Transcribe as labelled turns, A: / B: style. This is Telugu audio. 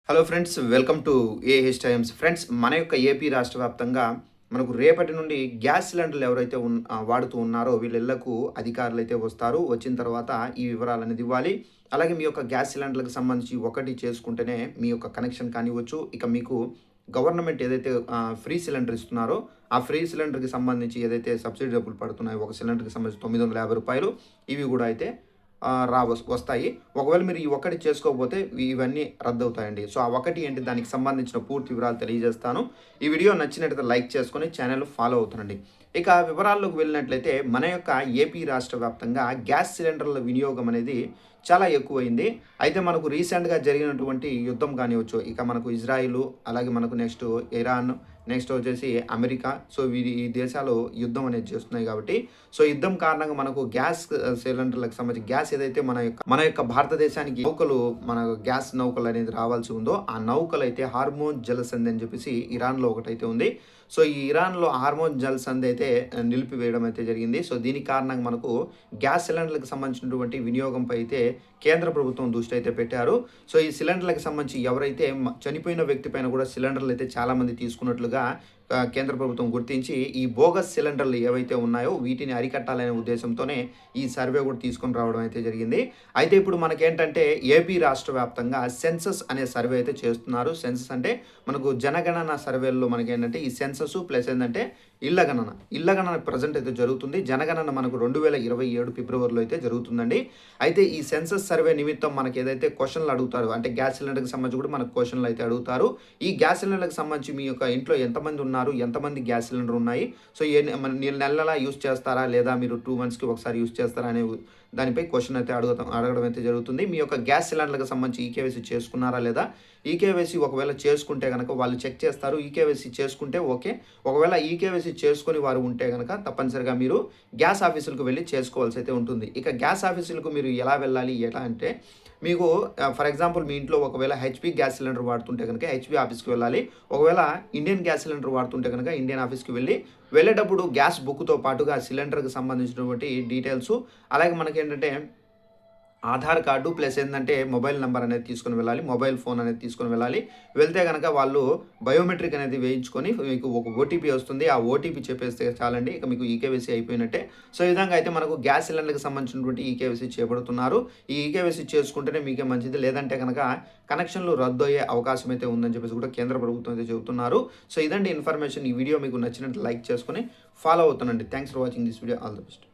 A: Hello friends, welcome to AH times. Friends, మన యొక్క ఏపీ రాష్ట్ర వ్యాప్తంగా మనకు రేపటి నుండి గ్యాస్ సిలిండర్లు ఎవరైతే వాడుతూ ఉన్నారో వీళ్ళ ఇళ్లకు అధికారులు అయితే వస్తారు. వచ్చిన తర్వాత ఈ వివరాలు అనేది ఇవ్వాలి. అలాగే మీ యొక్క గ్యాస్ సిలిండర్లకు సంబంధించి ఒకటి చేసుకుంటేనే మీ యొక్క కనెక్షన్ కానివ్వచ్చు. ఇక మీకు గవర్నమెంట్ ఏదైతే ఫ్రీ సిలిండర్ ఇస్తున్నారో ఆ ఫ్రీ సిలిండర్కి సంబంధించి ఏదైతే సబ్సిడీ డబ్బులు పడుతున్నాయో ఒక సిలిండర్కి సంబంధించి ₹950 ఇవి కూడా అయితే వస్తాయి. ఒకవేళ మీరు ఈ ఒక్కటి చేసుకోకపోతే ఇవన్నీ రద్దవుతాయండి. సో, ఆ ఒకటి ఏంటి, దానికి సంబంధించిన పూర్తి వివరాలు తెలియజేస్తాను. ఈ వీడియో నచ్చినట్లయితే లైక్ చేసుకొని ఛానల్ ఫాలో అవుతానండి. ఇక వివరాల్లోకి వెళ్ళినట్లయితే మన యొక్క ఏపీ రాష్ట్ర వ్యాప్తంగా గ్యాస్ సిలిండర్ల వినియోగం అనేది చాలా ఎక్కువైంది. అయితే మనకు రీసెంట్‌గా జరిగినటువంటి యుద్ధం కానివ్వచ్చు, ఇక మనకు ఇజ్రాయిలు, అలాగే మనకు నెక్స్ట్ ఇరాన్, నెక్స్ట్ వచ్చేసి అమెరికా. సో, ఈ దేశాలు యుద్ధం అనేది చేస్తున్నాయి కాబట్టి, సో, యుద్ధం కారణంగా మనకు గ్యాస్ సిలిండర్లకు సంబంధించి గ్యాస్ ఏదైతే మన యొక్క భారతదేశానికి నౌకలు, మన గ్యాస్ నౌకలు అనేది రావాల్సి ఉందో ఆ నౌకలు అయితే హార్మోన్ జలసంధి అని చెప్పేసి ఇరాన్‌లో ఒకటైతే ఉంది. సో, ఈ ఇరాన్‌లో హార్మోన్ జలసంధి అయితే నిలిపివేయడం అయితే జరిగింది. సో, దీనికి కారణంగా మనకు గ్యాస్ సిలిండర్లకు సంబంధించినటువంటి వినియోగంపై అయితే కేంద్ర ప్రభుత్వం దృష్టి అయితే పెట్టారు. సో, ఈ సిలిండర్లకు సంబంధించి ఎవరైతే చనిపోయిన వ్యక్తి పైన కూడా సిలిండర్లు అయితే చాలామంది తీసుకున్నట్లుగా కేంద్ర ప్రభుత్వం గుర్తించి ఈ బోగస్ సిలిండర్లు ఏవైతే ఉన్నాయో వీటిని అరికట్టాలనే ఉద్దేశంతోనే ఈ సర్వే కూడా తీసుకొని రావడం అయితే జరిగింది. అయితే ఇప్పుడు మనకేంటంటే ఏపీ రాష్ట్ర వ్యాప్తంగా సెన్సస్ అనే సర్వే అయితే చేస్తున్నారు. సెన్సస్ అంటే మనకు జనగణన సర్వేల్లో మనకేంటంటే ఈ సెన్సస్ ప్లస్ ఏంటంటే ఇళ్ల గణన ప్రజెంట్ అయితే జరుగుతుంది. జనగణన మనకు 2027 ఫిబ్రవరిలో అయితే జరుగుతుందండి. అయితే ఈ సెన్సస్ సర్వే నిమిత్తం మనకి ఏదైతే క్వశ్చన్లు అడుగుతారో, అంటే గ్యాస్ సిలిండర్కి సంబంధించి కూడా మనకు క్వశ్చన్లు అయితే అడుగుతారు. ఈ గ్యాస్ సిలిండర్కి సంబంధించి మీ యొక్క ఇంట్లో ఎంతమంది ఉన్నారు, ఎంతమంది గ్యాస్ సిలిండర్ ఉన్నాయి, సో నెలలా యూస్ చేస్తారా లేదా మీరు 2 మంత్స్కి ఒకసారి యూస్ చేస్తారా అనే దానిపై క్వశ్చన్ అయితే అడగడం అయితే జరుగుతుంది. మీ యొక్క గ్యాస్ సిలిండర్లకు సంబంధించి ఈకేవైసీ చేసుకున్నారా లేదా, ఈకేవైసీ ఒకవేళ చేసుకుంటే కనుక వాళ్ళు చెక్ చేస్తారు. ఈకేవైసీ చేసుకుంటే ఓకే, ఒకవేళ ఈకేవైసీ చేసుకొని వారు ఉంటే కనుక తప్పనిసరిగా మీరు గ్యాస్ ఆఫీసులకు వెళ్ళి చేసుకోవాల్సి అయితే ఉంటుంది. ఇక గ్యాస్ ఆఫీసులకు మీరు ఎలా వెళ్ళాలి, ఎలా అంటే మీకు ఫర్ ఎగ్జాంపుల్ మీ ఇంట్లో ఒకవేళ హెచ్పి గ్యాస్ సిలిండర్ వాడుతుంటే కనుక హెచ్పి ఆఫీస్కి వెళ్ళాలి. ఒకవేళ ఇండియన్ గ్యాస్ సిలిండర్ వాడుతుంటే కనుక ఇండియన్ ఆఫీస్కి వెళ్ళేటప్పుడు గ్యాస్ బుక్తో పాటుగా సిలిండర్కి సంబంధించినటువంటి డీటెయిల్స్, అలాగే మనకేంటంటే ఆధార్ కార్డు ప్లస్ ఏంటంటే మొబైల్ నెంబర్ అనేది తీసుకొని వెళ్ళాలి, మొబైల్ ఫోన్ అనేది తీసుకొని వెళ్ళాలి. వెళ్తే కనుక వాళ్ళు బయోమెట్రిక్ అనేది వేయించుకొని మీకు ఒక ఓటీపీ వస్తుంది. ఆ ఓటీపీ చెప్పేస్తే చాలండి, ఇక మీకు ఈకేవైసీ అయిపోయినట్టే. సో, ఈ విధంగా అయితే మనకు గ్యాస్ సిలిండర్కి సంబంధించినటువంటి ఈకేవైసీ చేపడుతున్నారు. ఈ ఈకేవైసీ చేసుకుంటేనే మీకే మంచిది, లేదంటే కనుక కనెక్షన్లు రద్దు అయ్యే అవకాశం అయితే ఉందని చెప్పేసి కూడా కేంద్ర ప్రభుత్వం అయితే చెబుతున్నారు. సో, ఇదండి ఇన్ఫర్మేషన్. ఈ వీడియో మీకు నచ్చినట్లు లైక్ చేసుకొని ఫాలో అవుతానండి. Thanks for watching this video. All the best.